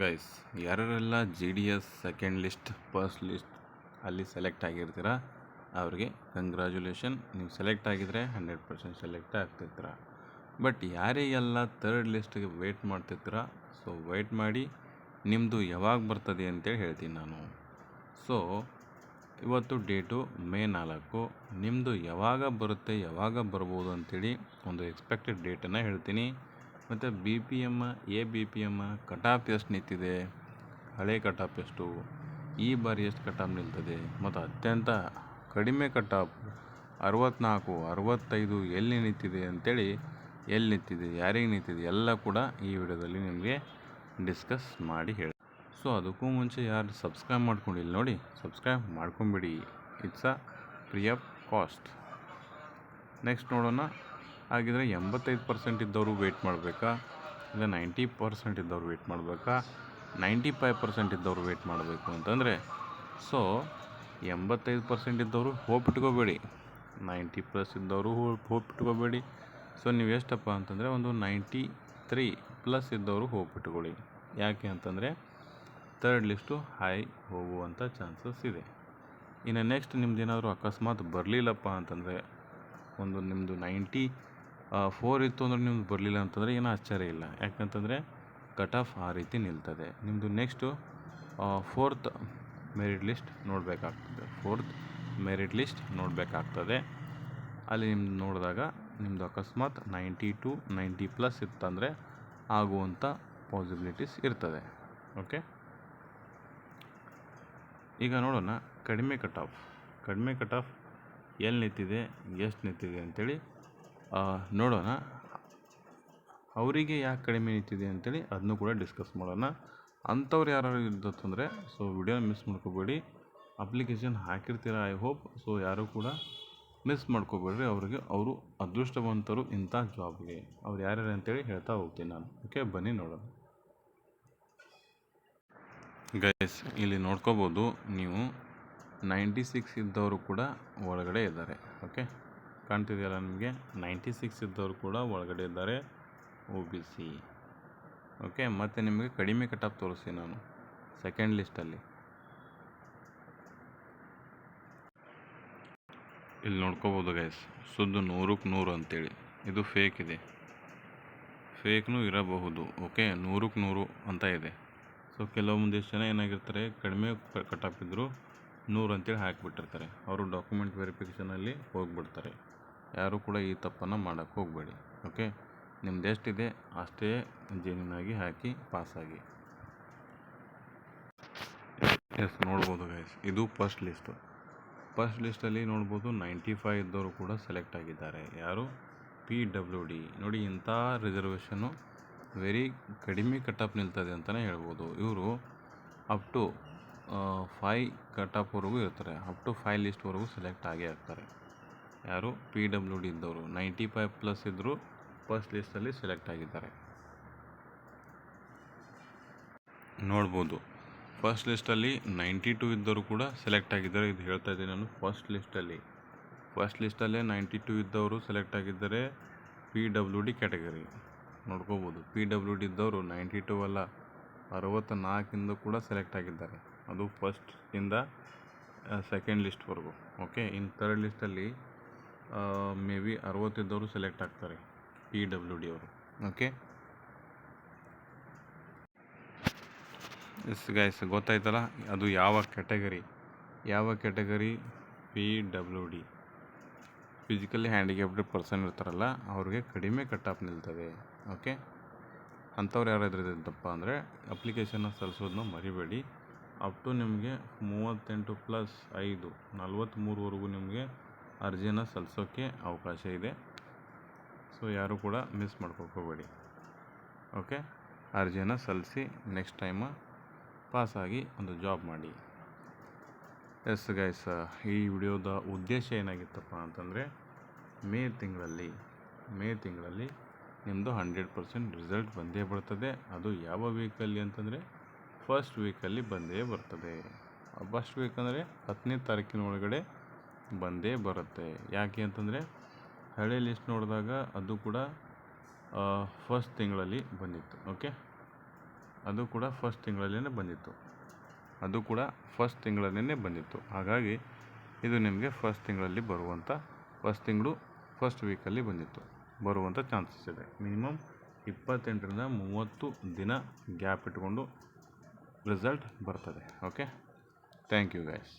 Guys, ಯಾರೆಲ್ಲ G D S second list first list ಅಲ್ಲಿ select ಆಗಿರ್ತೀರ ಅವ್ರಿಗೆ ಕಂಗ್ರ್ಯಾಚುಲೇಷನ್. ನೀವು ಸೆಲೆಕ್ಟ್ ಆಗಿದ್ರೆ 100% ಸೆಲೆಕ್ಟ್ ಆಗ್ತಿರ್ತೀರ. ಬಟ್ ಯಾರಿಗೆಲ್ಲ ಥರ್ಡ್ ಲಿಸ್ಟ್ಗೆ ವೆಯ್ಟ್ ಮಾಡ್ತಿರ್ತೀರ, ಸೊ ವೆಯ್ಟ್ ಮಾಡಿ, ನಿಮ್ಮದು ಯಾವಾಗ ಬರ್ತದೆ ಅಂತೇಳಿ ಹೇಳ್ತೀನಿ ನಾನು. ಸೊ ಇವತ್ತು ಡೇಟು ಮೇ 4. ನಿಮ್ಮದು ಯಾವಾಗ ಬರುತ್ತೆ, ಯಾವಾಗ ಬರ್ಬೋದು ಅಂಥೇಳಿ ಒಂದು ಎಕ್ಸ್ಪೆಕ್ಟೆಡ್ ಡೇಟನ್ನು ಹೇಳ್ತೀನಿ. ಮತ್ತು B P M, B P M cut-off ಎಷ್ಟು ನಿಂತಿದೆ, ಹಳೆ ಕಟಾಪ್ ಎಷ್ಟು, ಈ ಬಾರಿ ಎಷ್ಟು ಕಟಾಪ್ ನಿಲ್ತದೆ, ಮತ್ತು ಅತ್ಯಂತ ಕಡಿಮೆ ಕಟಾಪ್ 64, 65 ಎಲ್ಲಿ ನಿಂತಿದೆ ಅಂಥೇಳಿ, ಎಲ್ಲಿ ನಿಂತಿದೆ, ಯಾರಿಗೆ ನಿಂತಿದೆ ಎಲ್ಲ ಕೂಡ ಈ ವಿಡಿಯೋದಲ್ಲಿ ನಿಮಗೆ ಡಿಸ್ಕಸ್ ಮಾಡಿ ಹೇಳಿ. ಸೊ ಅದಕ್ಕೂ ಮುಂಚೆ ಯಾರು ಸಬ್ಸ್ಕ್ರೈಬ್ ಮಾಡ್ಕೊಂಡಿಲ್ಲ ನೋಡಿ, ಸಬ್ಸ್ಕ್ರೈಬ್ ಮಾಡ್ಕೊಂಬಿಡಿ. It's a free of cost. Next ನೋಡೋಣ. ಹಾಗಿದ್ರೆ 85% ಇದ್ದವರು ವೆಯ್ಟ್ ಮಾಡಬೇಕಾ, ಇಲ್ಲ 90% ಇದ್ದವರು ವೆಯ್ಟ್ ಮಾಡಬೇಕಾ, 95% ಇದ್ದವರು ವೆಯ್ಟ್ ಮಾಡಬೇಕು ಅಂತಂದರೆ, ಸೊ 85% ಇದ್ದವರು ಹೋಪ್ ಇಟ್ಕೋಬೇಡಿ, 90+ ಇದ್ದವರು ಹೋಪ್ ಇಟ್ಕೋಬೇಡಿ. ಸೊ ನೀವು ಎಷ್ಟಪ್ಪ ಅಂತಂದರೆ ಒಂದು 93+ ಇದ್ದವರು ಹೋಪ್ ಇಟ್ಕೊಳ್ಳಿ. ಯಾಕೆ ಅಂತಂದರೆ ಥರ್ಡ್ ಲಿಸ್ಟು ಹೈ ಹೋಗುವಂಥ ಚಾನ್ಸಸ್ ಇದೆ. ಇನ್ನು ನೆಕ್ಸ್ಟ್ ನಿಮ್ದು ಏನಾದರೂ ಅಕಸ್ಮಾತ್ ಬರಲಿಲ್ಲಪ್ಪ ಅಂತಂದರೆ, ಒಂದು ನಿಮ್ಮದು 94 ಇತ್ತು ಅಂದರೆ ನಿಮ್ದು ಬರಲಿಲ್ಲ ಅಂತಂದರೆ ಏನೂ ಆಶ್ಚರ್ಯ ಇಲ್ಲ. ಯಾಕಂತಂದರೆ ಕಟ್ ಆಫ್ ಆ ರೀತಿ ನಿಲ್ತದೆ. ನಿಮ್ಮದು ನೆಕ್ಸ್ಟು ಫೋರ್ತ್ ಮೆರಿಟ್ ಲಿಸ್ಟ್ ನೋಡಬೇಕಾಗ್ತದೆ. ಅಲ್ಲಿ ನಿಮ್ದು ನೋಡಿದಾಗ ನಿಮ್ಮದು ಅಕಸ್ಮಾತ್ 92, 90+ ಇತ್ತಂದರೆ ಆಗುವಂಥ ಪಾಸಿಬಿಲಿಟೀಸ್ ಇರ್ತದೆ. ಓಕೆ, ಈಗ ನೋಡೋಣ. ಕಡಿಮೆ ಕಟ್ ಆಫ್ ಎಲ್ಲಿ ನಿಂತಿದೆ, ಎಷ್ಟು ನಿಂತಿದೆ ಅಂಥೇಳಿ ನೋಡೋಣ. ಅವರಿಗೆ ಯಾಕೆ ಕಡಿಮೆ ನಿಂತಿದೆ ಅಂಥೇಳಿ ಅದನ್ನು ಕೂಡ ಡಿಸ್ಕಸ್ ಮಾಡೋಣ. ಅಂಥವ್ರು ಯಾರು ಇದ್ದತ್ತಂದರೆ ಸೊ ವಿಡಿಯೋನ ಮಿಸ್ ಮಾಡ್ಕೋಬೇಡಿ. ಅಪ್ಲಿಕೇಶನ್ ಹಾಕಿರ್ತೀರ ಐ ಹೋಪ್. ಸೊ ಯಾರೂ ಕೂಡ ಮಿಸ್ ಮಾಡ್ಕೋಬೇಡ್ರಿ. ಅವರು ಅದೃಷ್ಟವಂತರು ಇಂಥ ಜಾಬ್ಗೆ. ಅವ್ರು ಯಾರ್ಯಾರು ಅಂತೇಳಿ ಹೇಳ್ತಾ ಹೋಗ್ತೀನಿ ನಾನು. ಓಕೆ, ಬನ್ನಿ ನೋಡೋಣ. ಗೈಸ್, ಇಲ್ಲಿ ನೋಡ್ಕೋಬೋದು ನೀವು 96 ಇದ್ದವರು ಕೂಡ ಒಳಗಡೆ ಇದ್ದಾರೆ. ಓಕೆ, ಕಾಣ್ತಿದೆಯಲ್ಲ ನಿಮಗೆ, 96 ಇದ್ದವರು ಕೂಡ ಒಳಗಡೆ ಇದ್ದಾರೆ OBC. ಓಕೆ, ಮತ್ತು ನಿಮಗೆ ಕಡಿಮೆ ಕಟಾಪ್ ತೋರಿಸ್ತೀನಿ ನಾನು ಸೆಕೆಂಡ್ ಲಿಸ್ಟಲ್ಲಿ. ಇಲ್ಲಿ ನೋಡ್ಕೋಬೋದು ಗೈಸ್, ಸುದ್ದು 100ಕ್ಕೆ 100 ಅಂತೇಳಿ. ಇದು ಫೇಕ್ ಇದೆ, ಫೇಕ್ನೂ ಇರಬಹುದು. ಓಕೆ, 100ಕ್ಕೆ 100 ಅಂತ ಇದೆ. ಸೊ ಕೆಲವೊಂದಿಷ್ಟು ಜನ ಏನಾಗಿರ್ತಾರೆ, ಕಡಿಮೆ ಕಟಾಪ್ ಇದ್ದರೂ 100 ಅಂತೇಳಿ ಹಾಕಿಬಿಟ್ಟಿರ್ತಾರೆ. ಅವರು ಡಾಕ್ಯುಮೆಂಟ್ ವೆರಿಫಿಕೇಷನಲ್ಲಿ ಹೋಗಿಬಿಡ್ತಾರೆ. ಯಾರೂ ಕೂಡ ಈ ತಪ್ಪನ್ನು ಮಾಡೋಕ್ಕೆ ಹೋಗಬೇಡಿ. ಓಕೆ, ನಿಮ್ದು ಎಷ್ಟಿದೆ ಅಷ್ಟೇ ಜೆನ್ಯೂನಾಗಿ ಹಾಕಿ ಪಾಸಾಗಿ. ಎಸ್, ನೋಡ್ಬೋದು ಗೈಸ್, ಇದು ಫಸ್ಟ್ ಲಿಸ್ಟಲ್ಲಿ ನೋಡ್ಬೋದು 95 ಇದ್ದವರು ಕೂಡ ಸೆಲೆಕ್ಟ್ ಆಗಿದ್ದಾರೆ. ಯಾರು? PWD. ನೋಡಿ, ಇಂಥ ರಿಸರ್ವೇಷನ್ನು ವೆರಿ ಕಡಿಮೆ ಕಟಾಪ್ ನಿಲ್ತದೆ ಅಂತಲೇ ಹೇಳ್ಬೋದು. ಇವರು ಅಪ್ ಟು 5 ಕಟಾಪ್ವರೆಗೂ ಇರ್ತಾರೆ. ಅಪ್ ಟು 5 ಲಿಸ್ಟ್ವರೆಗೂ ಸೆಲೆಕ್ಟ್ ಆಗೇ ಆಗ್ತಾರೆ. ಯಾರು? PWD ಇದ್ದವರು 95+ ಇದ್ದರೂ ಫಸ್ಟ್ ಲಿಸ್ಟಲ್ಲಿ ಸೆಲೆಕ್ಟ್ ಆಗಿದ್ದಾರೆ. ನೋಡ್ಬೋದು, ಫಸ್ಟ್ ಲಿಸ್ಟಲ್ಲಿ 92 ಇದ್ದವರು ಕೂಡ ಸೆಲೆಕ್ಟ್ ಆಗಿದ್ದಾರೆ. ಇದು ಹೇಳ್ತಾ ಇದ್ದೀನಿ ನಾನು. ಫಸ್ಟ್ ಲಿಸ್ಟಲ್ಲೇ 92 ಇದ್ದವರು ಸೆಲೆಕ್ಟ್ ಆಗಿದ್ದಾರೆ. PWD ಕ್ಯಾಟಗರಿ ನೋಡ್ಕೋಬೋದು. PWD ಇದ್ದವರು 92 ಅಲ್ಲ 64 ಕೂಡ ಸೆಲೆಕ್ಟ್ ಆಗಿದ್ದಾರೆ. ಅದು ಫಸ್ಟಿಂದ ಸೆಕೆಂಡ್ ಲಿಸ್ಟ್ವರೆಗೂ. ಓಕೆ, ಇನ್ನು ಥರ್ಡ್ ಲಿಸ್ಟಲ್ಲಿ ಮೇ ಬಿ 60 ಇದ್ದವರು ಸೆಲೆಕ್ಟ್ ಆಗ್ತಾರೆ, PWD ಅವರು. ಓಕೆ, ಎಸ್ ಗೈಸ್, ಗೊತ್ತಾಯ್ತಲ್ಲ ಅದು ಯಾವ category. PWD physically handicapped person ಇರ್ತಾರಲ್ಲ ಅವ್ರಿಗೆ ಕಡಿಮೆ ಕಟಾಪ್ ನಿಲ್ತದೆ. ಓಕೆ, ಅಂಥವ್ರು ಯಾರಾದ್ರೂ ಇದ್ದಪ್ಪ ಅಂದರೆ ಅಪ್ಲಿಕೇಶನ್ನ ಸಲ್ಲಿಸೋದನ್ನ ಮರಿಬೇಡಿ. ಅಪ್ ಟು ನಿಮಗೆ 38+5 43ವರೆಗೂ ನಿಮಗೆ ಅರ್ಜಿಯನ್ನು ಸಲ್ಲಿಸೋಕ್ಕೆ ಅವಕಾಶ ಇದೆ. ಸೊ ಯಾರೂ ಕೂಡ ಮಿಸ್ ಮಾಡ್ಕೋಬೇಡಿ. ಓಕೆ, ಅರ್ಜಿಯನ್ನು ಸಲ್ಲಿಸಿ ನೆಕ್ಸ್ಟ್ ಟೈಮು ಪಾಸಾಗಿ ಒಂದು ಜಾಬ್ ಮಾಡಿ. ಎಸ್ ಗೈಸ್, ಈ ವಿಡಿಯೋದ ಉದ್ದೇಶ ಏನಾಗಿತ್ತಪ್ಪ ಅಂತಂದರೆ, ಮೇ ತಿಂಗಳಲ್ಲಿ ನಿಮ್ಮದು 100% ರಿಸಲ್ಟ್ ಬಂದೇ ಬರ್ತದೆ. ಅದು ಯಾವ ವೀಕಲ್ಲಿ ಅಂತಂದರೆ ಫಸ್ಟ್ ವೀಕಲ್ಲಿ ಬಂದೇ ಬರ್ತದೆ. ಫಸ್ಟ್ ವೀಕ್ ಅಂದರೆ 10ನೇ ತಾರೀಕಿನ ಒಳಗಡೆ ಬಂದೇ ಬರುತ್ತೆ. ಯಾಕೆ ಅಂತಂದರೆ ಹಳೆ ಲಿಸ್ಟ್ ನೋಡಿದಾಗ ಅದು ಕೂಡ ಫಸ್ಟ್ ತಿಂಗಳಲ್ಲಿ ಬಂದಿತ್ತು. ಓಕೆ, ಅದು ಕೂಡ ಫಸ್ಟ್ ತಿಂಗಳಲ್ಲೇ ಬಂದಿತ್ತು. ಹಾಗಾಗಿ ಇದು ನಿಮಗೆ ಫಸ್ಟ್ ತಿಂಗಳಲ್ಲಿ ಫಸ್ಟ್ ತಿಂಗಳು ಫಸ್ಟ್ ವೀಕಲ್ಲಿ ಬರುವಂಥ ಚಾನ್ಸಸ್ ಇದೆ. ಮಿನಿಮಮ್ 28ರಿಂದ 30 ದಿನ ಗ್ಯಾಪ್ ಇಟ್ಕೊಂಡು ರಿಸಲ್ಟ್ ಬರ್ತದೆ. Okay, thank you guys.